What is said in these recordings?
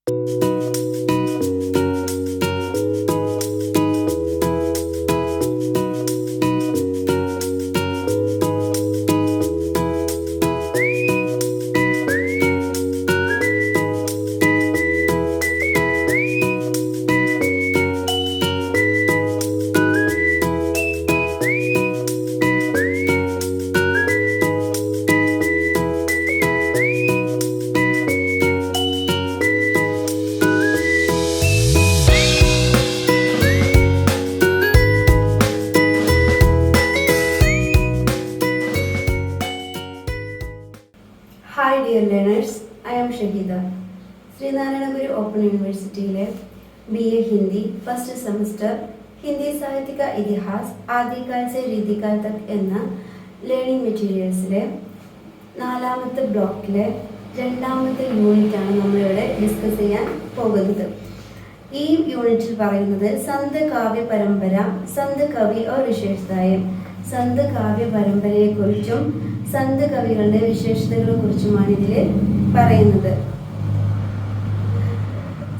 Hi dear learners, I am Shahida. Sreenarayana Guru open യൂണിവേഴ്സിറ്റിയിലെ BA Hindi first semester Hindi സാഹിത്യ ഇതിഹാസ് ആദികാൽ സെ രീതികാൽ തക് എന്ന ലേണിംഗ് മെറ്റീരിയൽസിലെ 4ാമത്തെ ബ്ലോക്കിലെ 2ാമത്തെ യൂണിറ്റാണ് നമ്മളിവിടെ ഡിസ്കസ് ചെയ്യാൻ പോകുന്നത്. ഈ യൂണിറ്റിൽ പറയുന്നത് സന്ത് കാവ്യ പരമ്പര, സന്ത് കവി और വിശേഷതായം, സന്ത് കാവ്യ പരമ്പരയെക്കുറിച്ചും സന്ത് കവികളുടെ വിശേഷതകളെ കുറിച്ചുമാണ് ഇതിൽ പറയുന്നത്.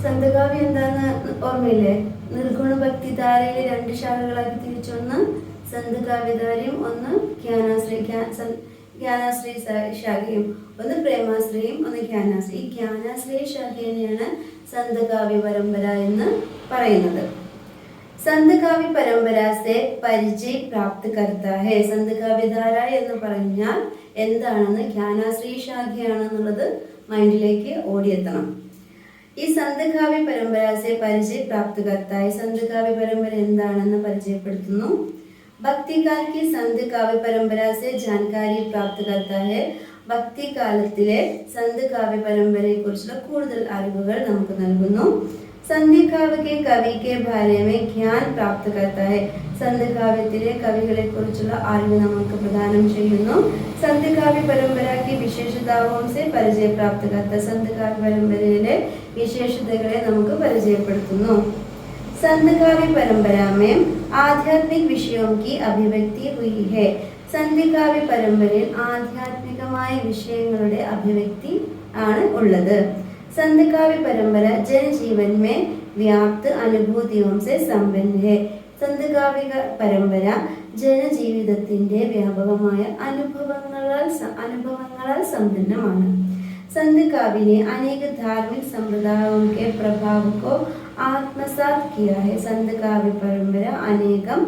സന്ത് കാവ്യം എന്താന്ന് ഓർമ്മയില്ലേ? നിർഗുണ ഭക്തിധാരയിലെ 2 ശാഖകളാക്കി തിരിച്ചു, ഒന്ന് സന്ത് കാവ്യധാരയും ഒന്ന് ജ്ഞാനാശ്രയ ശാഖയും, ഒന്ന് പ്രേമാശ്രയും ഒന്ന് ജ്ഞാനാശ്രയ. ഈ ജ്ഞാനാശ്രയ ശാഖയാണ് സന്ത് കാവ്യ പരമ്പര എന്ന് പറയുന്നത്. സന്ത് കാവ്യ പരമ്പര സെ പരിചയ പ്രാപ്ത് കർത്താ ഹെ. സന്ത് കാവ്യധാര എന്ന് പറഞ്ഞാൽ എന്താണെന്ന്, ജ്ഞാനാശ്രയ ശാഖയാണെന്നുള്ളത് മൈൻഡിലേക്ക് ഓടിയെത്തണം. ഈ സന്ത് കാവ്യ പരമ്പര സെ പരിചയ പ്രാപ്ത് കർത്താ ഹെ, സന്ത് കാവ്യ പരമ്പര എന്താണെന്ന് പരിചയപ്പെടുത്തുന്നു. ഭക്തികാൽ കി സന്ത് കാവ്യ പരമ്പര സെ ജാൻകാരി പ്രാപ്ത് കർത്താ ഹെ. ഭക്തികാലത്തിലെ സന്ത് കാവ്യ പരമ്പരയെ കുറിച്ചുള്ള കൂടുതൽ അറിവുകൾ നമുക്ക് നൽകുന്നു. സന്ധ്യ കാവ്യ കെ കവി കെ ബാരെ മേ ജ്ഞാൻ പ്രാപ്ത് കർത്താ ഹെ. സന്ധ്യ കാവ്യത്തിലെ കവികളെ കുറിച്ചുള്ള അറിവ് നമുക്ക് പ്രദാനം ചെയ്യുന്നു. സന്ധ്യ കാവ്യ പരമ്പര की विशेषताओं से പരിചയ പ്രാപ്ത് കർത്താ. സന്ധ്യ കാവ്യ പരമ്പരയിലെ വിശേഷതകളെ നമുക്ക് പരിചയപ്പെടുത്തുന്നു. സന്ധ്യ കാവ്യ പരമ്പര में आध्यात्मिक विषयों की अभिव्यक्ति हुई है. സന്ധ്യ കാവ്യ പരമ്പരയിൽ ആധ്യാത്മികമായ വിഷയങ്ങളുടെ അഭിവ്യക്തി ആണ് ഉള്ളത്. संत काव्य परंपरा जनजीवन में व्याप्त अनुभूतियों से संपन्न है. संत काव्य परंपര ജനജീവിതത്തിന്റെ വ്യാപകമായ അനുഭവങ്ങളാൽ സമ്പന്നമാണ്. संत काव्य ने अनेक धार्मिक संप्रदायों के प्रभाव को आत्मसात किया है. संत काव्य परंपര അനേകം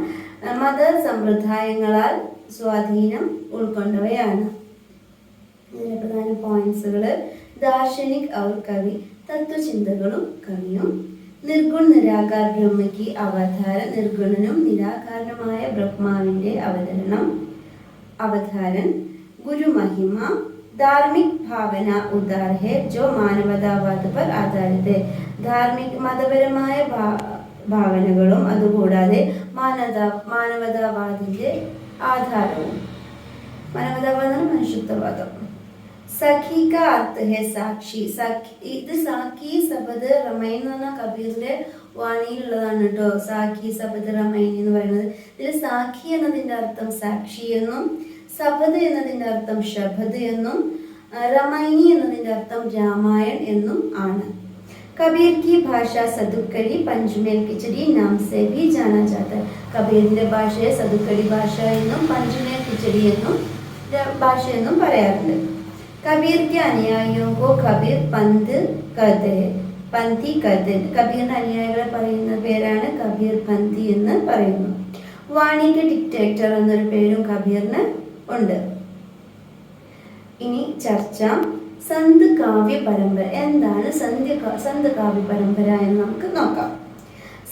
മത സമ്പ്രദായങ്ങളാൽ സ്വാധീനം ഉൾക്കൊണ്ടവയാണ്. ഇതിലെ പ്രധാന പോയിന്റ്സുകള്: दार्शनिक और कवि, തത്വചിന്തകളും കവിയും. നിർഗുൺ നിരാകാർ ബ്രഹ്മയ്ക്ക് അവതാരം, നിർഗുണനും നിരാകാരനുമായ ബ്രഹ്മാവിന്റെ അവതാരൻ. ഗുരുമഹിമ, ധാർമ്മിക് ഭാവന ഉദാർ ഹെ ജോ മാനവതാവാദ് പർ ആധാരിത് ഹെ. മതപരമായ ഭാവനകളും അതുകൂടാതെ മാനവതാവാദിന്റെ ആധാരവും. മാനവതാവാദം മനുഷ്യത്വവാദം. സഖി കാ അർത്ഥ ഹെ സാക്ഷി. ഇത് സാഖി സബദ് റമൈൻ എന്ന് പറഞ്ഞ കബീറിന്റെ വാണിയിലുള്ളതാണ് കേട്ടോ. സാഖി സബദ് റമൈൻ എന്ന് പറയുന്നത്. ഇതിൽ സാഖി എന്നതിന്റെ അർത്ഥം സാക്ഷി എന്നും, സബദ് എന്നതിന്റെ അർത്ഥം ശബദ് എന്നും, റമൈനി എന്നതിന്റെ അർത്ഥം രാമായൺ എന്നും ആണ്. കബീർ കി ഭാഷ സദുക്കടി പഞ്ചുമേൽ കിച്ചടി നാം സെ ഭി ജാനാ ജാതാ. കബീറിന്റെ ഭാഷയെ സദുക്കടി ഭാഷ എന്നും പഞ്ചുമേൽ കിച്ചടി എന്നും ഭാഷ എന്നും പറയാറുണ്ട്. കബീർ के അനുയായിयों को കബീർ പന്ത് कहते हैं. പന്തി कहते हैं. കബീറിന്റെ അനുയായികളെ പറയുന്ന പേരാണ് കബീർ പന്തി എന്ന് പറയുന്നു. വാണിക്ക് ഡിക്റ്റേറ്റർ എന്നൊരു പേരും കബീറിന് ഉണ്ട്. ഇനി ചർച്ച. സന്ത് കാവ്യ പരമ്പര എന്താണ്? സന്ത് കാവ്യ പരമ്പര എന്ന് നമുക്ക് നോക്കാം.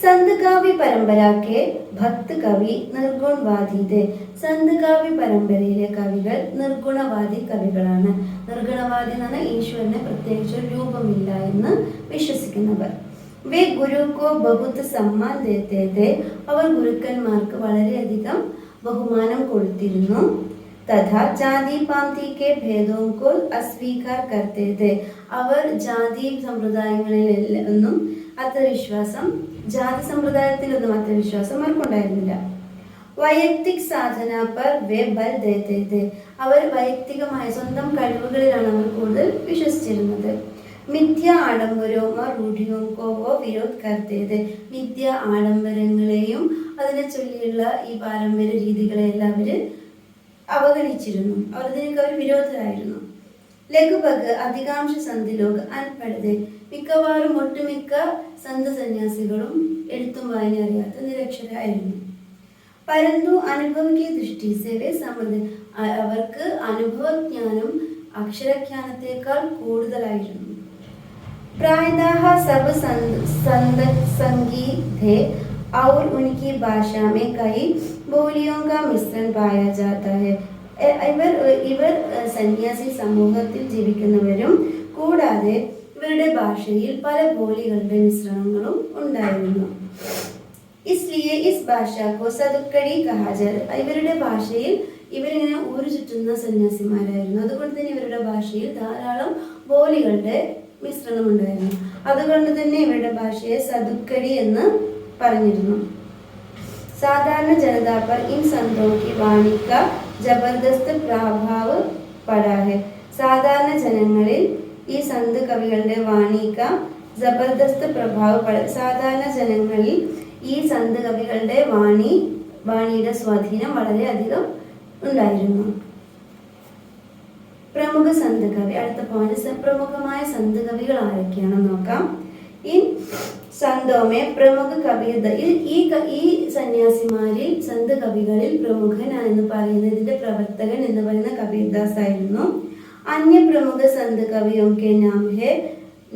संत काव्य परंपरा के भक्त कवि निर्गुणवादी थे. संत काव्य പരമ്പരയിലെ കവികൾ നിർഗുണവാദി കവികളാണ്. നിർഗുണവാദി എന്ന് പറഞ്ഞാൽ ഈശ്വരനെ പ്രത്യേകിച്ച് രൂപമില്ല എന്ന് വിശ്വസിക്കുന്നവർ. വേ ഗുരുക്കോ ബഹുത് സമ്മാൻ ദേത്തെ थे. അവർ ഗുരുക്കന്മാർക്ക് വളരെയധികം ബഹുമാനം കൊടുത്തിരുന്നു. തഥാ ജാതി പാന്തി കെ ഭേദോं को अस्वीकार करते थे. അവർ ജാതി സമ്പ്രദായങ്ങളിലൊന്നും ജാതി സമ്പ്രദായത്തിലൊന്നും അത്ര വിശ്വാസം അവർക്കുണ്ടായിരുന്നില്ല. വൈയക്തിക് സാധന പർ വേ ബൽ ദേത്തെ थे. അവർ വൈയക്തികമായ സ്വന്തം കഴിവുകളിലാണ് അവർ കൂടുതൽ വിശ്വസിച്ചിരുന്നത്. മിഥ്യ ആഡംബരവും റൂഢിയും കോവോ വിരോധ് കർത്തേത്. മിഥ്യ ആഡംബരങ്ങളെയും അതിനെ ചൊല്ലിയുള്ള ഈ പാരമ്പര്യ രീതികളെല്ലാം അവര് അവഗണിച്ചിരുന്നു. അതിനൊക്കെ അവർ വിരോധരായിരുന്നു. ലഘുഭഗ് അധികാംശ സന്ത് ലോക് അൻപढ़. മിക്കവാറും ഒട്ടുമിക്ക സന്ത് സന്യാസികളും എഴുത്തും വായന അറിയാത്ത നിരക്ഷരായിരുന്നു. പരന്തു അനുഭവ ദൃഷ്ടി സേവേ സമൃദ്ധ. അവർക്ക് അനുഭവജ്ഞാനം അക്ഷരജ്ഞാനത്തെക്കാൾ കൂടുതലായിരുന്നു. प्रायतः सब संगी थे और उनकी भाषा में कई बोलियों का मिश्रण पाया जाता है. ഇവർ സന്യാസി സമൂഹത്തിൽ ജീവിക്കുന്നവരും കൂടാതെ ഇവരുടെ ഭാഷയിൽ പല ബോലികളുടെ മിശ്രണങ്ങളും ഉണ്ടായിരുന്നു. इसलिए इस भाषा को सदुक्कड़ी कहा जाता. ഇവരുടെ ഭാഷയിൽ ഇവരിങ്ങനെ ഊരു ചുറ്റുന്ന സന്യാസിമാരായിരുന്നു. അതുകൊണ്ട് തന്നെ ഇവരുടെ ഭാഷയിൽ ധാരാളം ബോലികളുടെ മിശ്രണം ഉണ്ടായിരുന്നു. അതുകൊണ്ട് തന്നെ ഇവരുടെ ഭാഷയെ സദുക്കടി എന്ന് പറഞ്ഞിരുന്നു. സാധാരണ ജനത पर इन संतों की वाणी का जबरदस्त प्रभाव पड़ा है. സാധാരണ ജനങ്ങളിൽ ഈ സന്ത് കവികളുടെ വാണിക ജബർദസ്ത് പ്രഭാവ് പട. സാധാരണ ജനങ്ങളിൽ ഈ സന്ത് കവികളുടെ വാണിയുടെ സ്വാധീനം വളരെയധികം ഉണ്ടായിരുന്നു. പ്രമുഖ സന്ത് കവി. അടുത്ത പോയിന്റ്, പ്രമുഖമായ സന്ത് കവികൾ ആരൊക്കെയാണെന്ന് നോക്കാം. ഈ സന്തോമേ പ്രമുഖ കവിത. ഈ സന്യാസിമാരിൽ സന്ത് കവികളിൽ പ്രമുഖൻ എന്ന് പറയുന്നത്, ഇതിന്റെ പ്രവർത്തകൻ എന്ന് പറയുന്ന കബീർദാസ് ആയിരുന്നു. അന്യ പ്രമുഖ സന്ത് കവിയോं के नाम है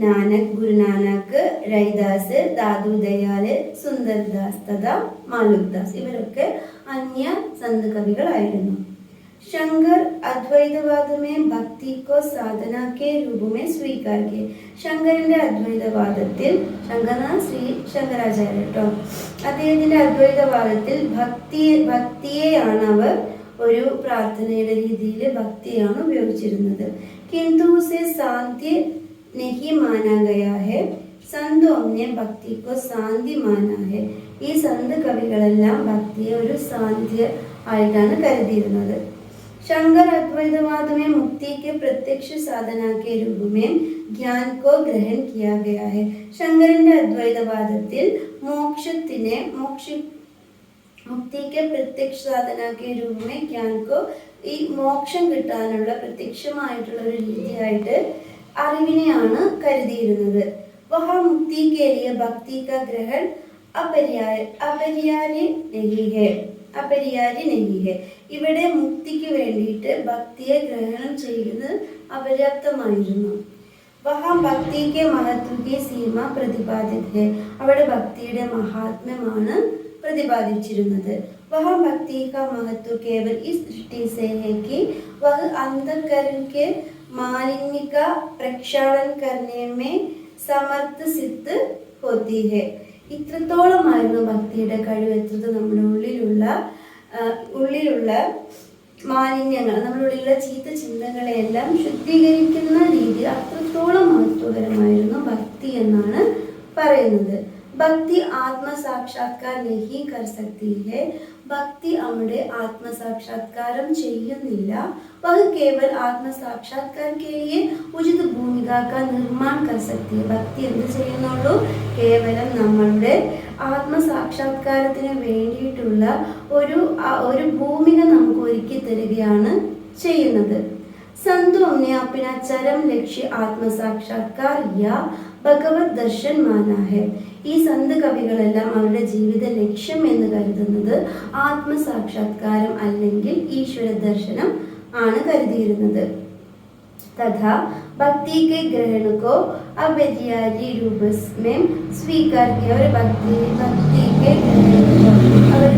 നാനക്, ഗുരുനാനക്, രൈദാസ്, ദാദു ദയാല്, സുന്ദർദാസ് തഥാ മാലുക്ദാസ്. ഇവരൊക്കെ അന്യ സന്ത് കവികളായിരുന്നു. शंकर अद्वैतवाद में भक्ति को साधना के रूप में स्वीकार किए. ശങ്കരന്റെ അദ്വൈതവാദത്തിൽ, ശ്രീ ശങ്കരാചാര്യ കേട്ടോ, അദ്ദേഹത്തിന്റെ അദ്വൈതവാദത്തിൽ ഭക്തിയെയാണ് അവർ ഒരു പ്രാർത്ഥനയുടെ രീതിയിൽ ഭക്തിയാണ് ഉപയോഗിച്ചിരുന്നത്. किंतु उसे शांति नहीं माना गया है. संतों ने भक्ति को शांति माना है. ഈ സന്ത് കവികളെല്ലാം ഭക്തിയെ ഒരു സാന്ധ്യ ആയിട്ടാണ് കരുതിയിരുന്നത്. शंकर अद्वैतवाद में मुक्ति के प्रत्यक्ष साधना के रूप में ज्ञान को ग्रहण किया गया है. ശങ്കരന്റെ അദ്വൈതവാദത്തിൽ മുക്തി के प्रत्यक्ष साधना के रूप में ज्ञान को, ഈ മോക്ഷം കിട്ടാനുള്ള പ്രത്യക്ഷമായിട്ടുള്ള ഒരു രീതിയായിട്ട് അറിവിനെയാണ് കരുതിയിരുന്നത്. വഹ മുക്തി के लिए भक्ति का ग्रहण अपरिहार्य नहीं है. ഇവിടെ മുക്തിക്ക് വേണ്ടിയിട്ട് ഭക്തിയെ ഗ്രഹണം ചെയ്യുന്നത് അപര്യാപ്തമായിരുന്നു. വഹാ ഭക്തി കെ മഹത്വ കി സീമ പ്രതിപാദിത് ഹെ. അവിടെ ഭക്തിയുടെ മഹാത്മ്യമാണ് പ്രതിപാദിച്ചിരുന്നത്. വഹാ ഭക്തി കാ മഹത്വ കേവൽ ഇസ് ദൃഷ്ടി സേ ഹെ കി വഹ അന്തകരൺ കെ മാലിന്യ കാ പ്രക്ഷാളൻ കർനെ മേ സമർത്ഥ സിദ്ധ ഹോതി ഹെ. ഇത്രത്തോളമായിരുന്നു ഭക്തിയുടെ കഴിവ്. എത്രത്തോളം നമ്മുടെ ഉള്ളിലുള്ള മാലിന്യങ്ങൾ, നമ്മുടെ ഉള്ളിലുള്ള ചീത്ത ചിന്തകളെയെല്ലാം ശുദ്ധീകരിക്കുന്ന രീതി അത്രത്തോളം മഹത്വകരമായിരുന്നു ഭക്തി എന്നാണ് പറയുന്നത്. ഭക്തി ആത്മസാക്ഷാത്കാർ നഹി കർ സക്തി ഹെ. ഭക്തി നമ്മുടെ ആത്മസാക്ഷാത്കാരം ചെയ്യുന്നില്ല. വഹ കേവൽ ആത്മസാക്ഷാത്കാർ കെ ലിയെ ഉചിത ഭൂമിക കാ നിർമ്മാൺ കർ സക്തി ഹെ. ഭക്തി എന്ത് ചെയ്യുന്നുള്ളൂ? കേവലം നമ്മളുടെ ആത്മസാക്ഷാത്കാരത്തിന് വേണ്ടിയിട്ടുള്ള ഒരു ഭൂമിക നമുക്ക് ഒരുക്കി തരികയാണ് ചെയ്യുന്നത്. संतों ने अपना चरम लक्ष्य आत्मसाक्षात्कार या ഭഗവത് ദർശൻ മാനാ ഹെ. ഈ സന്ത് കവികളെല്ലാം അവരുടെ ജീവിത ലക്ഷ്യം എന്ന് കരുതുന്നത് ആത്മസാക്ഷാത്കാരം അല്ലെങ്കിൽ ഈശ്വര ദർശനം ആണ് കരുതിയിരുന്നത്. तथा भक्ति के ग्रहण को अपरिहार्य रूप में स्वीकार किया. और भक्ति के അവർ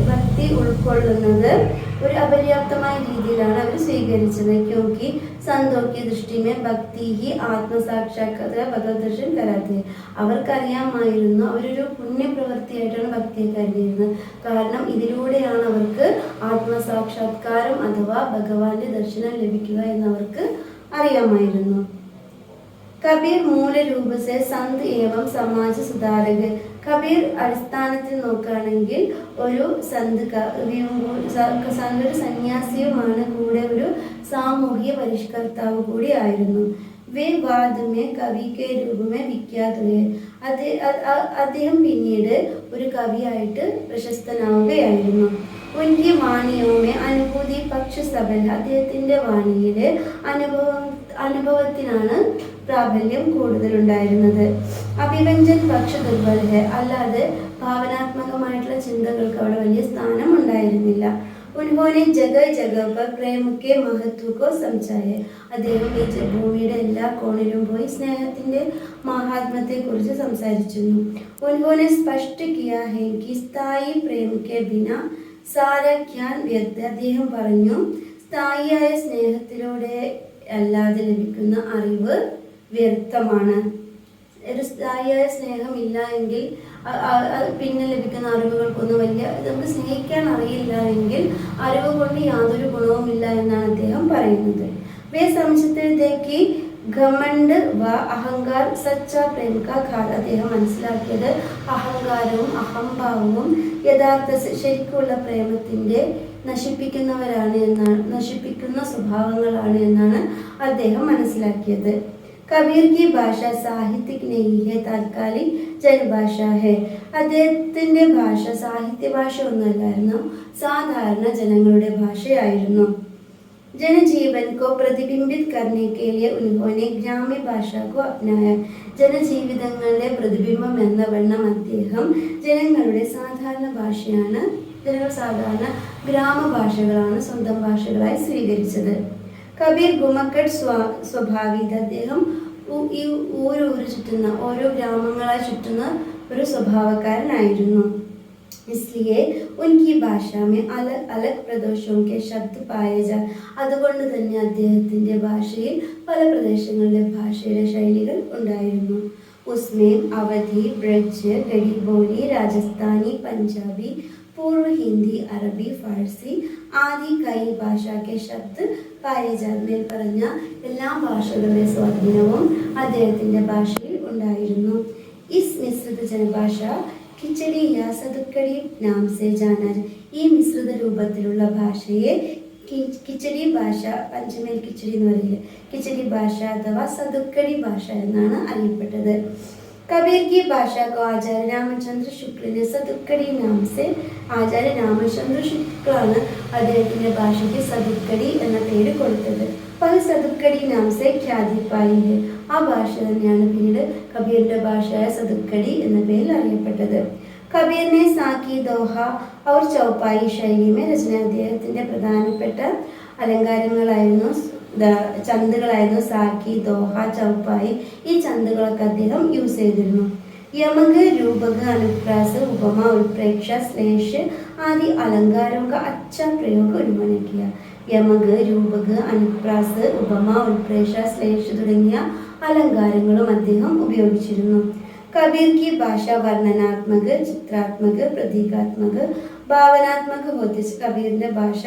ഭക്തി ഉൾക്കൊള്ളുന്നത് ഒരു അപര്യാപ്തമായ രീതിയിലാണ് അവർ സ്വീകരിച്ചത്. ക്യോങ്കി संतों की दृष्टि में भक्ति ही ആത്മസാക്ഷാത്കാര ഭഗവത് ദർശൻ കരാത്തെ. അവർക്കറിയാമായിരുന്നു അവരൊരു പുണ്യപ്രവൃത്തിയായിട്ടാണ് ഭക്തിയെ കരുതിയിരുന്നത്. കാരണം ഇതിലൂടെയാണ് അവർക്ക് ആത്മസാക്ഷാത്കാരം അഥവാ ഭഗവാന്റെ ദർശനം ലഭിക്കുക എന്നവർക്ക് അറിയാമായിരുന്നു. കബീർ മൂലരൂപസെ സന്ത് ഏവം സമാജ സുധാരക്. കബീർ അടിസ്ഥാനത്തിൽ നോക്കുകയാണെങ്കിൽ ഒരു സന്ത് കവിയും ഒരു സന്യാസിയുമാണ്, കൂടെ ഒരു സാമൂഹിക പരിഷ്കർത്താവ് കൂടി ആയിരുന്നു. വേ വാദമേ കവി കെ രൂപമേ വിഖ്യാത് ഹുए. അദ്ദേഹം പിന്നീട് ഒരു കവിയായിട്ട് പ്രശസ്തനാവുകയായിരുന്നു. ഉൻകി വാണിയോമേ അനുഭൂതി പക്ഷ സബൽ. അദ്ദേഹത്തിന്റെ വാണിയില് അനുഭവത്തിനാണ് പ്രാബല്യം കൂടുതലുണ്ടായിരുന്നത്. അഭിവ്യഞ്ജൻ പക്ഷ ദുർബൽ ഹെ. അല്ലാതെ ഭാവനാത്മകമായിട്ടുള്ള ചിന്തകൾക്ക് അവിടെ വലിയ സ്ഥാനം ഉണ്ടായിരുന്നില്ല. ഉൻഹോനെ ജഗ ജഗ പർ പ്രേമ കെ മഹത്വ കോ സംസായെ. അദ്ദേഹം ഈ ഭൂമിയുടെ എല്ലാ കോണിലും പോയി സ്നേഹത്തിന്റെ മഹാത്മ്യത്തെ കുറിച്ച് സംസാരിച്ചിരുന്നു. ഉൻഹോനെ സ്പഷ്ട കിയാ ഹെ കി സ്ഥായി പ്രേമ കെ ബിന സാര ജ്ഞാൻ വ്യർത്ഥ. അദ്ദേഹം പറഞ്ഞു, സ്ഥായിയായ സ്നേഹത്തിലൂടെ അല്ലാതെ ലഭിക്കുന്ന അറിവ് വ്യർത്ഥമാണ്. ഒരു സ്ഥായിയായ സ്നേഹം ഇല്ല എങ്കിൽ പിന്നെ ലഭിക്കുന്ന അറിവുകൾക്കൊന്നും നമുക്ക് സ്നേഹിക്കാൻ അറിയില്ല എങ്കിൽ അറിവ് കൊണ്ട് യാതൊരു ഗുണവുമില്ല എന്നാണ് അദ്ദേഹം പറയുന്നത്. വേ സംശയത്തിലേക്ക് ഘമണ്ഡ് വ അഹങ്കാർ സച്ച പ്രേം കാ ഘാത. അദ്ദേഹം മനസ്സിലാക്കിയത് അഹങ്കാരവും അഹംഭാവവും യഥാർത്ഥ ശരിക്കുള്ള പ്രേമത്തിന്റെ നശിപ്പിക്കുന്ന സ്വഭാവങ്ങളാണ് എന്നാണ് അദ്ദേഹം മനസ്സിലാക്കിയത്. കബീർ की ഭാഷ സാഹിത്യക് नहीं है, താൽക്കാലിക് ജനഭാഷ है. അദ്ദേഹത്തിന്റെ ഭാഷ സാഹിത്യ ഭാഷ ഒന്നുമല്ലായിരുന്നു, സാധാരണ ജനങ്ങളുടെ ഭാഷയായിരുന്നു. जनजीवन को प्रतिबिंबित करने के लिए उन्होंने ग्राम्य भाषा को अपनाया. ജനജീവിതങ്ങളുടെ പ്രതിബിംബം എന്ന വണ്ണം അദ്ദേഹം ജനങ്ങളുടെ സാധാരണ ഭാഷയാണ്, സാധാരണ ഗ്രാമഭാഷകളാണ് സ്വന്തം ഭാഷകളായി സ്വീകരിച്ചത്. കബീർ ഗുമക്കട്ട് സ്വഭാവിത. അദ്ദേഹം ഈ ഊര് ചുറ്റുന്ന ഓരോ ഗ്രാമങ്ങളായി ചുറ്റുന്ന ഒരു സ്വഭാവക്കാരനായിരുന്നു. इसलिए उनकी भाषा में अलग अलग प्रदेशों के शब्द पाए जाए. അതുകൊണ്ട് തന്നെ അദ്ദേഹത്തിന്റെ ഭാഷയിൽ പല പ്രദേശങ്ങളിലെ ഭാഷയുടെ ശൈലികൾ ഉണ്ടായിരുന്നു. उसमें अवधी, ब्रज, गढ़ी बोली, राजस्थानी, पंजाबी, पूर्व हिंदी, अरबी, फारसी आदि कई भाषा के शब्द पाए जाते. പറഞ്ഞ എല്ലാ ഭാഷകളുടെ സ്വാധീനവും അദ്ദേഹത്തിന്റെ ഭാഷയിൽ ഉണ്ടായിരുന്നു. इस मिश्रित जनभाഷ കിച്ചടി യാ സതുക്കടി നാം സെ ജാനാ. ഈ മിശ്രിത രൂപത്തിലുള്ള ഭാഷയെ കിച്ചടി ഭാഷ, പഞ്ചമേൽ കിച്ചടി എന്ന് പറയില്ലേ, കിച്ചടി ഭാഷ അഥവാ സതുക്കടി ഭാഷ എന്നാണ് അറിയപ്പെട്ടത്. കബീർ की भाषा को आचार्य रामचंद्र शुक्ल ने सदुक्कड़ी नाम से. ആചാര്യ രാമചന്ദ്ര ശുക്ലാണ് അദ്ദേഹത്തിന്റെ ഭാഷയ്ക്ക് സദുക്കടി എന്ന പേര് കൊടുത്തത്. പല സദുക്കടി നാം സെ ഖ്യാതി പായി ഹെ. ആ ഭാഷ തന്നെയാണ് പിന്നീട് കബീറിന്റെ ഭാഷയായ സദുക്കടി എന്ന പേരിൽ അറിയപ്പെട്ടത്. കബീറിനെ സാക്കി, ദോഹ और ചൗപ്പായി ശൈലിമേ രചന. അദ്ദേഹത്തിന്റെ പ്രധാനപ്പെട്ട അലങ്കാരങ്ങളായിരുന്നു ചന്തുകളായിരുന്നു സാക്കി, ദോഹ, ചൗപ്പായി. ഈ ചന്തുകളൊക്കെ അദ്ദേഹം യൂസ് ചെയ്തിരുന്നു. യമക്, രൂപക്, അനുപ്രാസ്, ഉപമ, ഉൽപ്രേക്ഷ, ശ്ലേഷ് ആദി अलंकारों का अच्छा प्रयोग उन्होंने किया. യമക്, രൂപക്, അനുപ്രാസ്, ഉപമ, ഉൽപ്രേക്ഷ, ശ്ലേഷ് തുടങ്ങിയ അലങ്കാരങ്ങളും അദ്ദേഹം ഉപയോഗിച്ചിരുന്നു. കബീർ की भाषा വർണ്ണനാത്മക, ചിത്രാത്മക, പ്രതീകാത്മക, ഭാവനാത്മക होती. കബീറിന്റെ ഭാഷ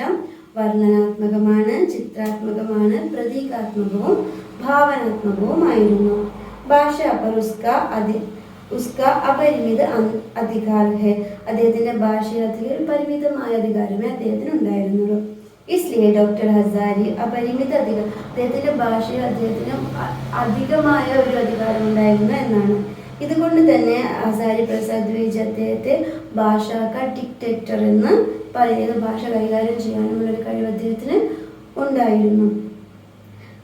വർണ്ണനാത്മകമാണ്, ചിത്രാത്മകമാണ്, പ്രതീകാത്മകവും ഭാവനാത്മകവുമായിരുന്നു. ഭാഷ पर उसका अपरिमित अधिकार है. അദ്ദേഹത്തിന്റെ ഭാഷയിൽ പരിമിതമായ അധികാരമേ അദ്ദേഹത്തിന് ഉണ്ടായിരുന്നുള്ളൂ. इसलिए ഡോക്ടർ ഹസാരി അപരിമിത അധികാരം, അദ്ദേഹത്തിന്റെ ഭാഷയിൽ അദ്ദേഹത്തിന് അധികമായ ഒരു അധികാരം ഉണ്ടായിരുന്നു എന്നാണ്. ഇതുകൊണ്ട് തന്നെ ഹസാരി പ്രസാദ് ദ്വിജ് അദ്ദേഹത്തെ ഭാഷാക്ക ഡിക്റ്റേറ്റർ എന്ന് പറയുന്നത്, ഭാഷ കൈകാര്യം ചെയ്യാനുമുള്ള ഒരു കഴിവ് അദ്ദേഹത്തിന് ഉണ്ടായിരുന്നു.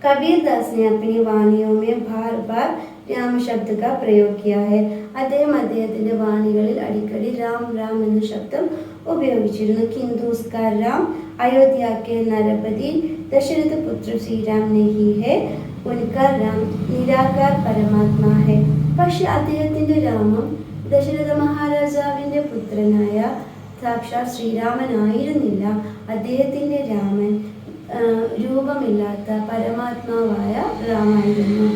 कबीर दास ने अपनी वाणियों में बार बार രാം ശബ്ദ का प्रयोग किया है. അദ്ദേഹത്തിന്റെ വാണികളിൽ അടിക്കടി രാം രാം എന്ന ശബ്ദം ഉപയോഗിച്ചിരുന്നു. किंतु उसका राम अयोध्या के नरपति दशरथ पुत्र श्री राम नहीं है, उनका राम निराकार परमात्मा है. പക്ഷെ അദ്ദേഹത്തിന്റെ രാമം ദശരഥ മഹാരാജാവിന്റെ പുത്രനായ സാക്ഷാത് ശ്രീരാമനായിരുന്നില്ല. അദ്ദേഹത്തിന്റെ രാമൻ രൂപമില്ലാത്ത പരമാത്മാവായ രാമായിരുന്നു.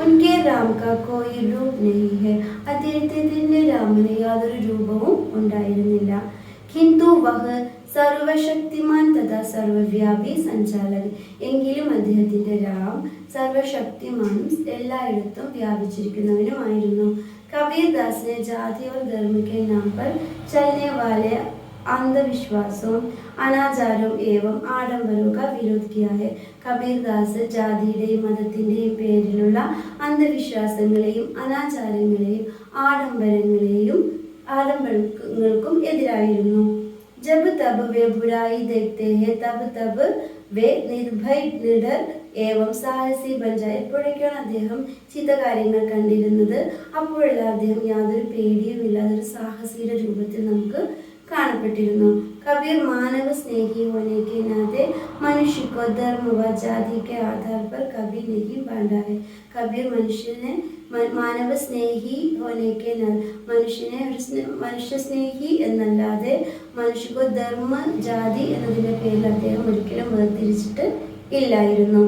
ഉൻകെ രാം കാ കോയി രൂപ് നഹീ ഹെ. അദ്ദേഹത്തിന്റെ രാമന് യാതൊരു രൂപവും ഉണ്ടായിരുന്നില്ല. കിന്തു വഹ് സർവശക്തിമാൻ തഥാ സർവവ്യാപി സഞ്ചാലകൻ. എങ്കിലും അദ്ദേഹത്തിന്റെ രാം സർവശക്തിമാനും എല്ലായിടത്തും വ്യാപിച്ചിരിക്കുന്നവനുമായിരുന്നു. കബീർ ദാസ് ने जाति और धर्म के नाम पर चलने वाले अंधविश्वासों अनाचारों एवं आडंबरों का विरोध किया है. കബീർദാസ് ജാതിയുടെയും മതത്തിന്റെയും പേരിലുള്ള അന്ധവിശ്വാസങ്ങളെയും അനാചാരങ്ങളെയും ആഡംബരങ്ങൾക്കും എതിരായിരുന്നു. जब तब वे बुराई देखते हैं तब वे निर्भय निडर ഏവം സാഹസി ബഞ്ചായ. എപ്പോഴൊക്കെയാണ് അദ്ദേഹം ചീത്ത കാര്യങ്ങൾ കണ്ടിരുന്നത് അപ്പോഴെല്ലാം അദ്ദേഹം യാതൊരു പേടിയുമില്ലാതെ ഒരു സാഹസിയുടെ രൂപത്തിൽ നമുക്ക് കാണപ്പെട്ടിരുന്നു. कबीर मानव स्नेही होने के नाते मनुष्य को धर्म व जाति के आधार पर कभी नहीं बांटा है. कबीर മാനവ സ്നേഹി ഹോനേക്കെ മനുഷ്യ സ്നേഹി എന്നല്ലാതെ മനുഷ്യക്ക് ധർമ്മ ജാതി എന്നതിന്റെ പേരിൽ അദ്ദേഹം ഒരിക്കലും വേർതിരിച്ചിട്ട് ഇല്ലായിരുന്നു.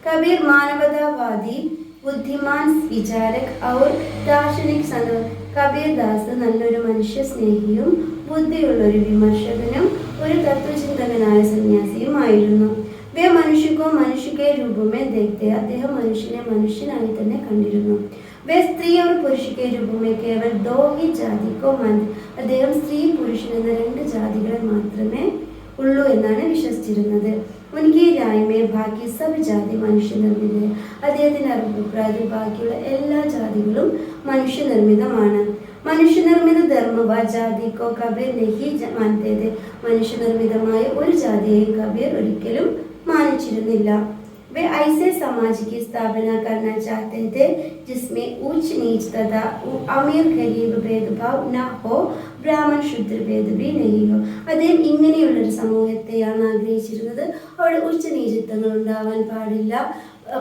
കബീർ മാനവതാവാദി ബുദ്ധിമാൻ വിചാരക് ഔർ ദാർശനിക് സന്ത്. കബീർ ദാസ് നല്ലൊരു മനുഷ്യ സ്നേഹിയും ബുദ്ധിയുള്ള ഒരു വിമർശകനും ഒരു തത്വചിന്തകനായ സന്യാസിയുമായിരുന്നു. വേ മനുഷ്യക്കോ മനുഷ്യക്കെ രൂപമേ ദേഖത്തെ. അദ്ദേഹം മനുഷ്യനെ മനുഷ്യനായി തന്നെ കണ്ടിരുന്നു. വേ സ്ത്രീ और पुरुष के रूप में केवल दो ही जाति को मानते. അദ്ദേഹം സ്ത്രീ പുരുഷൻ എന്ന രണ്ട് ജാതികളെ മാത്രമേ ഉള്ളൂ എന്നാണ് വിശ്വസിച്ചിരുന്നത്. ഉനकी राय में बाकी सब जाति മനുഷ്യനിർമ്മിത. അദ്ദേഹത്തിന്റെ അഭിപ്രായത്തിൽ ബാക്കിയുള്ള എല്ലാ ജാതികളും മനുഷ്യനിർമ്മിതമാണ്. മനുഷ്യനിർമ്മിത ധർമ്മ വ ജാതി കോ കബീർ നഹി മാനത്തെ थे. മനുഷ്യനിർമ്മിതമായ ഒരു ജാതിയെയും കബീർ ഒരിക്കലും മാനിച്ചിരുന്നില്ല. वे ऐसे समाज की स्थापना करना चाहते थे जिसमें ऊंच नीच तथा अमीर गरीब भेदभाव न हो, ബ്രാഹ്മൺ ശൂദ്ര ഭേദ भी नहीं हो. അദ്ദേഹം ഇങ്ങനെയുള്ളൊരു സമൂഹത്തെയാണ് ആഗ്രഹിച്ചിരുന്നത്. അവിടെ ഉച്ച നീചത്വങ്ങൾ ഉണ്ടാവാൻ പാടില്ല,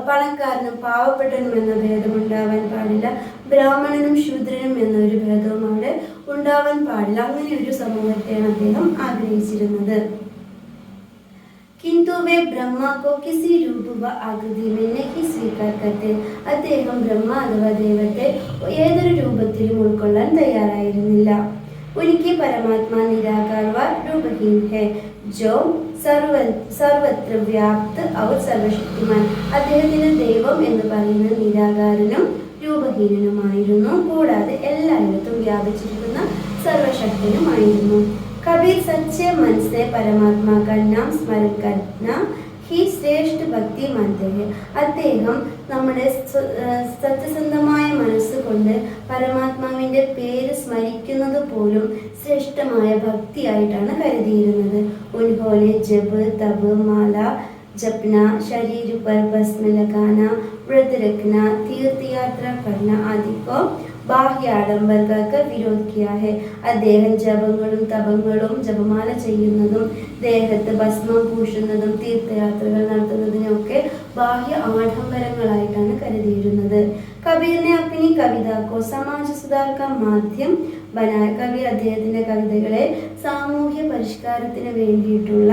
പണക്കാരനും പാവപ്പെട്ടനും എന്ന ഭേദം ഉണ്ടാവാൻ പാടില്ല, ബ്രാഹ്മണനും ശൂദ്രനും എന്നൊരു ഭേദവും അവിടെ ഉണ്ടാവാൻ പാടില്ല. അങ്ങനെ ഒരു സമൂഹത്തെയാണ് അദ്ദേഹം ആഗ്രഹിച്ചിരുന്നത്. किंतु वे ब्रह्मा को किसी रूप व आकृति में नहीं स्वीकार करते. അദ്ദേഹം ബ്രഹ്മ അഥവാ ദൈവത്തെ ഏതൊരു രൂപത്തിലും ഉൾക്കൊള്ളാൻ തയ്യാറായിരുന്നില്ല. उनकी परमात्मा निराकार व रूपहीन है जो സർവത്ര വ്യാപ്ത और സർവശക്തിമാൻ. അദ്ദേഹത്തിന് ദൈവം എന്ന് പറയുന്നത് നിരാകാരനും രൂപഹീനനുമായിരുന്നു, കൂടാതെ എല്ലായിടത്തും വ്യാപിച്ചിരിക്കുന്ന സർവശക്തനുമായിരുന്നു. कबीर सच्चे मन से परमात्मा का नाम स्मरण करना ही ശ്രേഷ്ഠ ഭക്തി മാനത്തെ हैं. അദ്ദേഹം നമ്മുടെ സത്യസന്ധമായ മനസ്സുകൊണ്ട് പരമാത്മാവിന്റെ പേര് സ്മരിക്കുന്നത് പോലും ശ്രേഷ്ഠമായ ഭക്തിയായിട്ടാണ് കരുതിയിരുന്നത്. ഉൻഹോനെ ജപ് തപ് മാല ജപ്ന ശരീർ पर भस्म लगाना व्रत रखना तीर्थयात्रा करना आदि को ബാഹ്യ ആഡംബരങ്ങൾക്ക് വിരോധ കിയാ ഹെ. അദ്ദേഹം ജപങ്ങളും തപങ്ങളും ജപമാല ചെയ്യുന്നതും ദേഹത്ത് ഭസ്മം പൂശുന്നതും തീർത്ഥയാത്രകൾ നടത്തുന്നതിനൊക്കെ ബാഹ്യ ആഡംബരങ്ങളായിട്ടാണ് കരുതിയിരുന്നത്. കബീറിനെ അപ്പിനി കവിതക്കോ സമാജ സുധാർ കാ മാധ്യം ബനായ. കബീർ അദ്ദേഹത്തിന്റെ കവിതകളെ സാമൂഹ്യ പരിഷ്കാരത്തിന് വേണ്ടിയിട്ടുള്ള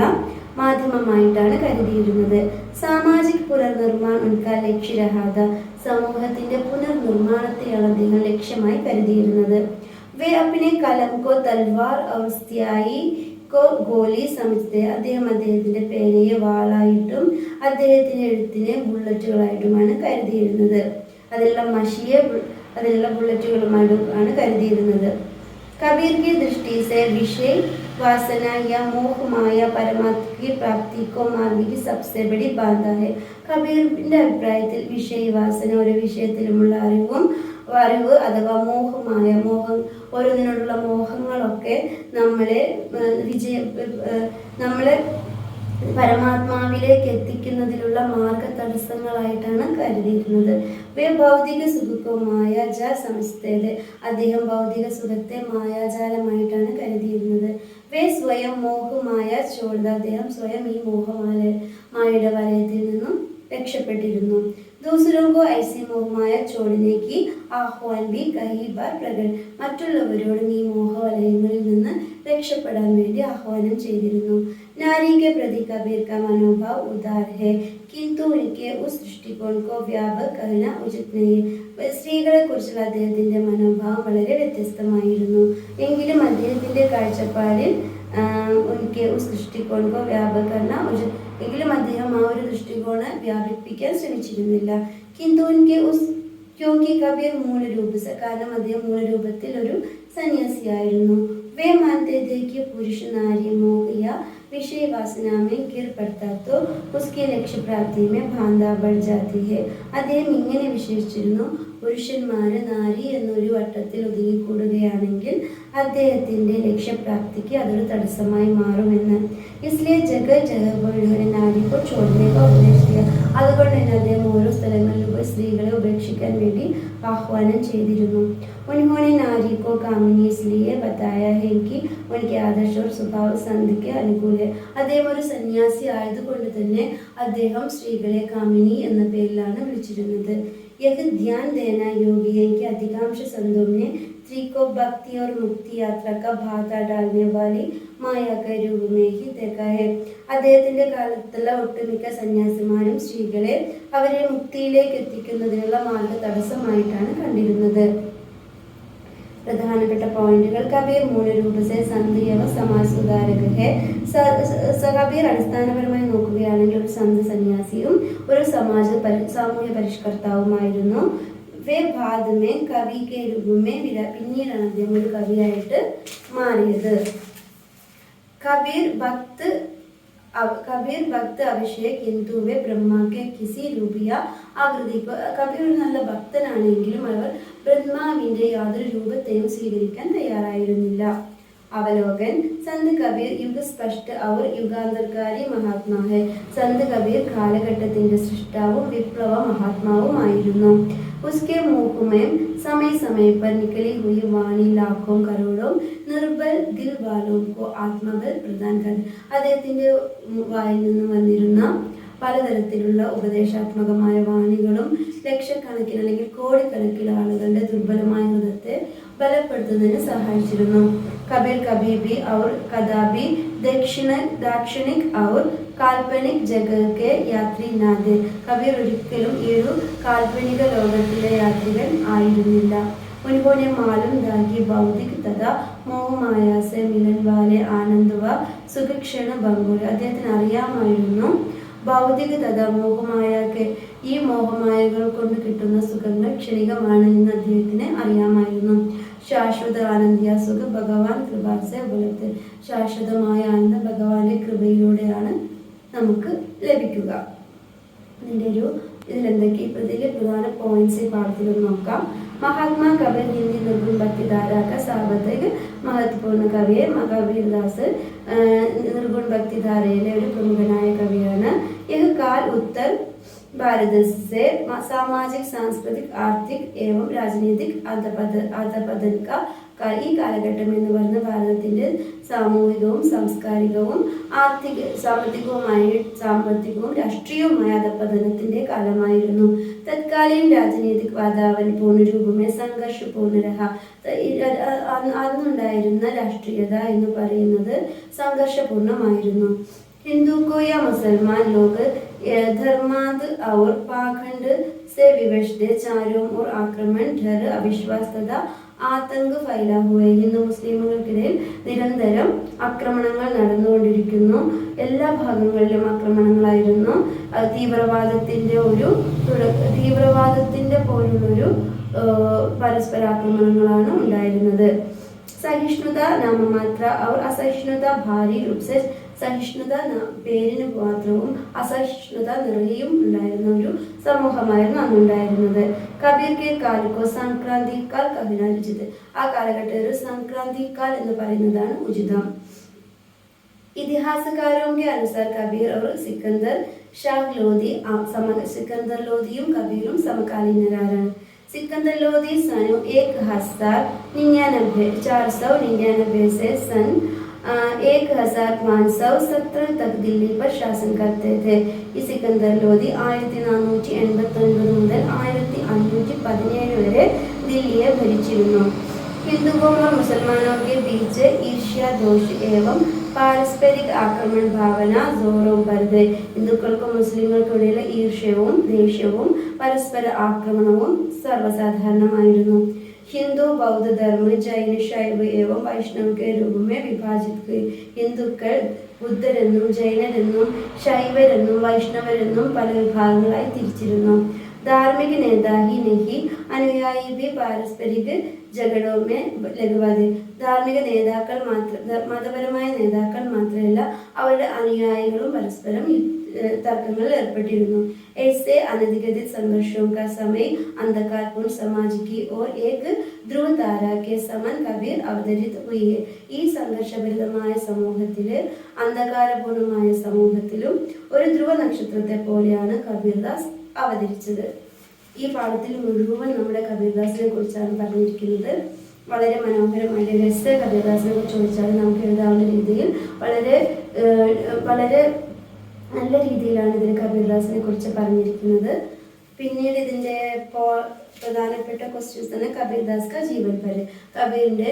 മാധ്യമമായിട്ടാണ് കരുതിയിരുന്നത്. സാമാജിക് പുനർനിർമ്മാൺ ഉൻകാ ലക്ഷ്യ രഹാത. സമൂഹത്തിന്റെ പുനർനിർമ്മാണത്തെയാണ് അദ്ദേഹം ലക്ഷ്യമായി കരുതിയിരുന്നത്. വേ അപ്പിനെ കലം കോ തൽവാർ और स्याही को गोली समझते. അദ്ദേഹത്തിന്റെ പേനയെ വാളായിട്ടും അദ്ദേഹത്തിന്റെ എഴുത്തിനെ ബുള്ളറ്റുകളായിട്ടുമാണ് കരുതിയിരുന്നത്. അതിലുള്ള ബുള്ളറ്റുകളുമായിട്ടാണ് കരുതിയിരുന്നത്. कबीर की दृष्टि से विषय वासना या मोह माया परमात्मा की प्राप्ति को मार्ग की सबसे बड़ी बाधा है. കബീറിന്റെ അഭിപ്രായത്തിൽ വിഷയവാസന ഒരു വിഷയത്തിലുമുള്ള അറിവ് അഥവാ മോഹമായ ഓരോന്നിനോടുള്ള മോഹങ്ങളൊക്കെ നമ്മളെ പരമാത്മാവിലേക്ക് എത്തിക്കുന്നതിലുള്ള മാർഗ തടസ്സങ്ങളായിട്ടാണ് കരുതിയിരുന്നത്. വേ ഭൗതിക സുഖക്കോ മായാജ സമസ്തേത്. അദ്ദേഹം ഭൗതിക സുഖത്തെ മായാജാലമായിട്ടാണ് കരുതിയിരുന്നത്. വേ സ്വയം മോഹമായ ചോദ. അദ്ദേഹം സ്വയം ഈ മായയുടെ വലയത്തിൽ നിന്നും രക്ഷപ്പെട്ടിരുന്നു. ദൂസരോങ്കോ ഐസി മോഹമായ ചോടിനേക്ക് ആഹ്വാൻ ബി കഹി ബാർ പ്രകട. മറ്റുള്ളവരോടും ഈ മോഹവലയങ്ങളിൽ നിന്ന് രക്ഷപ്പെടാൻ വേണ്ടി ആഹ്വാനം ചെയ്തിരുന്നു. नारी के प्रति कबीर का मनोभाव उदार है किंतु उनके उस दृष्टिकोण को व्यापक कहना उचित नहीं. സ്ത്രീകളെ കുറിച്ചുള്ള അദ്ദേഹത്തിന്റെ മനോഭാവം വളരെ വ്യത്യസ്തമായിരുന്നു. എങ്കിലും അദ്ദേഹത്തിന്റെ കാഴ്ചപ്പാടിൽ ഉनके उस दृष्टिकोण को व्यापक करना उचित. എങ്കിലും അദ്ദേഹം ആ ഒരു ദൃഷ്ടികോണ് വ്യാപിപ്പിക്കാൻ ശ്രമിച്ചിരുന്നില്ല. किंतु उनके उस ക്യോങ്കി കബീർ മൂല രൂപ സെ, കാരണം അദ്ദേഹം മൂലരൂപത്തിൽ ഒരു സന്യാസിയായിരുന്നു. വേ മാനത്തെ थे कि पुरुष नारी मोह या विषय वासना में गिर पड़ता तो उसके लक्ष्य प्राप्ति में बाधा बढ़ जाती है. അദ്ദേഹം ഇങ്ങനെ വിശേഷിച്ചിരുന്നു, പുരുഷന്മാര് നാരി എന്നൊരു വട്ടത്തിൽ ഒതുങ്ങിക്കൂടുകയാണെങ്കിൽ അദ്ദേഹത്തിന്റെ ലക്ഷ്യപ്രാപ്തിക്ക് അതൊരു തടസ്സമായി മാറുമെന്ന്. इसलिए जगह जगह पर नारी को छोड़ने का उपदेश दिया. അതുകൊണ്ട് തന്നെ അദ്ദേഹം ഓരോ സ്ഥലങ്ങളിലും പോയി സ്ത്രീകളെ ഉപേക്ഷിക്കാൻ വേണ്ടി ആഹ്വാനം ചെയ്തിരുന്നു. उन्होंने नारी को कामिनी इसलिए बताया है कि उनके आदर्श और स्वभाव संत के अनुकूल है. അദ്ദേഹം ഒരു സന്യാസി ആയതുകൊണ്ട് തന്നെ അദ്ദേഹം സ്ത്രീകളെ കാമിനി എന്ന പേരിലാണ് വിളിച്ചിരുന്നത്. यह ध्यान देना योगी है कि अधिकांश संतों ने स्त्री को भक्ति और मुक्ति यात्रा का बाधा डालने वाली माया के रूप में ही देखा है. അദ്ദേഹത്തിന്റെ കാലത്തുള്ള ഒട്ടുമിക്ക സന്യാസിമാരും സ്ത്രീകളെ അവരെ മുക്തിയിലേക്ക് എത്തിക്കുന്നതിനുള്ള മാർഗ തടസ്സമായിട്ടാണ് കണ്ടിരുന്നത്. പ്രധാനപ്പെട്ട പോയിന്റുകൾ. കബീർ മൂലരൂപസെ സന്ധ്യവ സമാജ് സുധാരക ഹെ. കബീർ അടിസ്ഥാനപരമായി നോക്കുകയാണെങ്കിൽ ഒരു സന്ത് സന്യാസിയും ഒരു സാമൂഹ്യ പരിഷ്കർത്താവുമായിരുന്നു. വേ ഭാദ്മേ കവി കെ രൂപമേ പിന്നീടാണ് അദ്ദേഹം ഒരു കവിയായിട്ട് മാറിയത്. കബീർ ഭക്ത് അഭിഷേക് കിന്തു വേ ബ്രഹ്മ കെ കിസി രൂപിയ ആകൃതി. കബീർ ഒരു നല്ല ഭക്തനാണെങ്കിലും അവർ ബ്രഹ്മാവിന്റെ യാതൊരു രൂപത്തെയും സ്വീകരിക്കാൻ തയ്യാറായിരുന്നില്ല. അവലോകൻ. സന്ത് കബീർ യുഗസ്പഷ്ട ഔർ യുഗാന്തർകാരി മഹാത്മാ ഹെ. സന്ത് കബീർ കാലഘട്ടത്തിന്റെ സൃഷ്ടാവും വിപ്ലവ മഹാത്മാവുമായിരുന്നു. उसके मुख में समय समय पर निकली हुई वाणी लाखों करोड़ों निर्बल दिल वालों को आत्मबल प्रदान कर. അദ്ദേഹത്തിന്റെ വായിൽ നിന്ന് വന്നിരുന്ന പലതരത്തിലുള്ള ഉപദേശാത്മകമായ വാണികളും ലക്ഷക്കണക്കിന് അല്ലെങ്കിൽ കോടിക്കണക്കിന് ആളുകളുടെ ദുർബലമായ ഹൃദയത്തെ ബലപ്പെടുത്തുന്നതിന് സഹായിച്ചിരുന്നു. കബീർ കബി ഭി ഔർ കദാബി ദാക്ഷിണിക് ഔർ കാൽപ്പനിക് ജഗക്കെ യാത്രി നാഥ്. കബീർ ഒരിക്കലും ഈ ഒരു കാൽപ്പനിക ലോകത്തിലെ യാത്രികൻ ആയിരുന്നില്ല. उन्होंने मालूम था कि भौतिक तथा मोहमाया से मिलन वाले आनंद व सुख क्षण भंगुर. അദ്ദേഹത്തിന് അറിയാമായിരുന്നു ഭൗതിക തഥാ മോഹമായൊക്കെ ഈ മോഹമായകൾ കൊണ്ട് കിട്ടുന്ന സുഖങ്ങൾ ക്ഷണികമാണ് എന്ന് അദ്ദേഹത്തിന് അറിയാമായിരുന്നു. ശാശ്വത ആനന്ദിയ സുഖ ഭഗവാൻ കൃപാസെ ഉപലബ്ധ. ശാശ്വതമായ ആനന്ദം ഭഗവാന്റെ കൃപയിലൂടെയാണ് നമുക്ക് ലഭിക്കുക. ഇതിലെന്തൊക്കെ ഇതിലെ പ്രധാന പോയിന്റ്സ് ഈ പാഠത്തിൽ നോക്കാം. महात्मा कबीर हिंदी निर्गुण भक्ति धारा का सर्वाधिक महत्वपूर्ण कवि है. കബീർദാസ് നിർഗുൺ ഭക്തി ധാരയിലെ ഒരു പ്രമുഖനായ കവിയാണ്. यह काल उत्तर भारत से सामाजिक सांस्कृतिक आर्थिक एवं राजनीतिक अधपतन का ഈ കാലഘട്ടം എന്ന് പറയുന്ന ഭാരതത്തിന്റെ സാമൂഹികവും സാംസ്കാരികവും സാമ്പത്തികവും രാഷ്ട്രീയവുമായ അധപതനത്തിന്റെ കാലമായിരുന്നു. തത്കാലീൻ രാജനീതിക് വാതാവൻ പൂർണ്ണരൂപമേ സംഘർഷപൂർണ്ണ രഹ. അന്നുണ്ടായിരുന്ന രാഷ്ട്രീയത എന്ന് പറയുന്നത് സംഘർഷപൂർണമായിരുന്നു. हिंदू को या मुसलमान लोग धर्मांध और पाखंड से विवश थे. चारों ओर आक्रमण डर अविश्वास तथा ആതങ്ക ഫൈലാ ഹുവേ. ഹിന്ദു മുസ്ലിമുകൾക്കിടയിൽ നിരന്തരം ആക്രമണങ്ങൾ നടന്നുകൊണ്ടിരിക്കുന്നു. എല്ലാ ഭാഗങ്ങളിലും ആക്രമണങ്ങളായിരുന്നു. തീവ്രവാദത്തിന്റെ പോലുള്ളൊരു പരസ്പരാക്രമണങ്ങളാണ് ഉണ്ടായിരുന്നത്. സഹിഷ്ണുത നാമമാത്ര और असहिष्णुता भारी रूप से. സഹിഷ്ണുത പേരിന് മാത്രവും അസഹിഷ്ണുത നിറയും ഉണ്ടായിരുന്ന ഒരു സമൂഹമായിരുന്നു അന്നുണ്ടായിരുന്നത്. കബീർ കെ കാലക്കോ സംക്രാന്തി കാൽ കവിനാ ഉചിത്. ആ കാലഘട്ടത്തിൽ ഒരു സംക്രാന്തി കാൽ എന്ന് പറയുന്നതാണ് ഉചിതം. ഇതിഹാസകാരോं के अनुसार कबीर और സിക്കന്ദർ ലോധിയും കബീറും സമകാലീനരാണ്. सिकंदर लोधी सन 499 से सन 1517 तक दिल्ली पर शासन करते थे. ഈ സിക്കന്ദർ ലോധി 1489 മുതൽ 1517 വരെ ദില്ലിയെ ഭരിച്ചിരുന്നു. हिंदुओं और मुसलमानों के बीच ईर्ष्या दोष एवं പാരസ്പരിക ആക്രമണ ഭാവന ജോറും പരതെ. ഹിന്ദുക്കൾക്കും മുസ്ലിങ്ങൾക്കിടയിലെ ഈർഷ്യവും ദേഷ്യവും പരസ്പര ആക്രമണവും സർവ്വസാധാരണമായിരുന്നു. हिंदू बौद्ध धर्म जैन शैव एवं वैष्णव के रूप में विभाजित हुई. ഹിന്ദുക്കൾ ബുദ്ധരെന്നും ജൈനരെന്നും ശൈവരെന്നും വൈഷ്ണവരെന്നും പല വിഭാഗങ്ങളായി തിരിച്ചിരുന്നു. धार्मिक नेता ही नहीं, अनुयायी भी पारस्परिक झगड़ों में लगवादे. ധാർമ്മിക നേതാക്കൾ മതപരമായ നേതാക്കൾ മാത്രമല്ല അവരുടെ അനുയായികളും പരസ്പരം തർക്കങ്ങളിൽ ഏർപ്പെട്ടിരുന്നു. ऐसे अनधिकृत संघर्षों का समय अंधकारपूर्ण समाज की ओर एक ध्रुव तारा के समान कबीर अवतरित हुई है. ഈ സംഘർഷഭരിതമായ സമൂഹത്തില് അന്ധകാരപൂർണമായ സമൂഹത്തിലും ഒരു ധ്രുവ നക്ഷത്രത്തെ പോലെയാണ് കബീർദാസ് അവതരിച്ചത്. ഈ പാഠത്തിൽ മുഴുവൻ നമ്മുടെ കബീർദാസിനെ കുറിച്ചാണ് പറഞ്ഞിരിക്കുന്നത്. വളരെ മനോഹരമായ രസ കബീർദാസിനെ കുറിച്ച് ചോദിച്ചാൽ നമുക്ക് എഴുതാവുന്ന രീതിയിൽ വളരെ നല്ല രീതിയിലാണ് ഇതിൽ കബീർദാസിനെ കുറിച്ച് പറഞ്ഞിരിക്കുന്നത്. പിന്നീട് ഇതിൻ്റെ പ്രധാനപ്പെട്ട ക്വസ്റ്റ്യൻസ് തന്നെ കബീർദാസ് കാ ജീവൻ പര, കബീറിന്റെ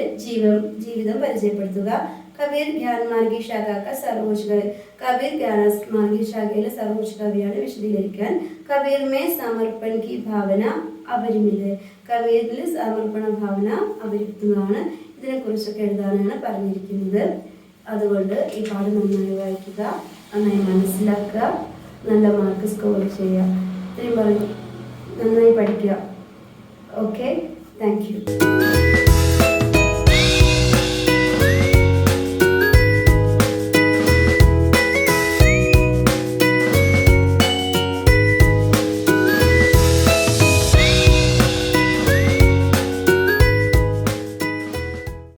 ജീവിതം പരിചയപ്പെടുത്തുക. കബീർ ജ്ഞാനമാർഗി ശാഖ കാ സർവോച്ച കവി, കബീർ ജ്ഞാനമാർഗി ശാഖയിലെ സർവോച്ച കവിയാണ്. വിശദീകരിക്കാൻ കബീർ മേ സമർപ്പൺ കി ഭാവന അപരിമിത, കബീറിൽ സമർപ്പണ ഭാവന അപരിമിതമാണ്. ഇതിനെക്കുറിച്ചൊക്കെ എഴുതാനാണ് പറഞ്ഞിരിക്കുന്നത്. അതുകൊണ്ട് ഈ പാഠം നന്നായി വായിക്കുക, നന്നായി മനസ്സിലാക്കുക, നല്ല മാർക്ക് സ്കോർ ചെയ്യുക. ഇത്രയും പറഞ്ഞു നന്നായി പഠിക്കുക. Okay, thank you.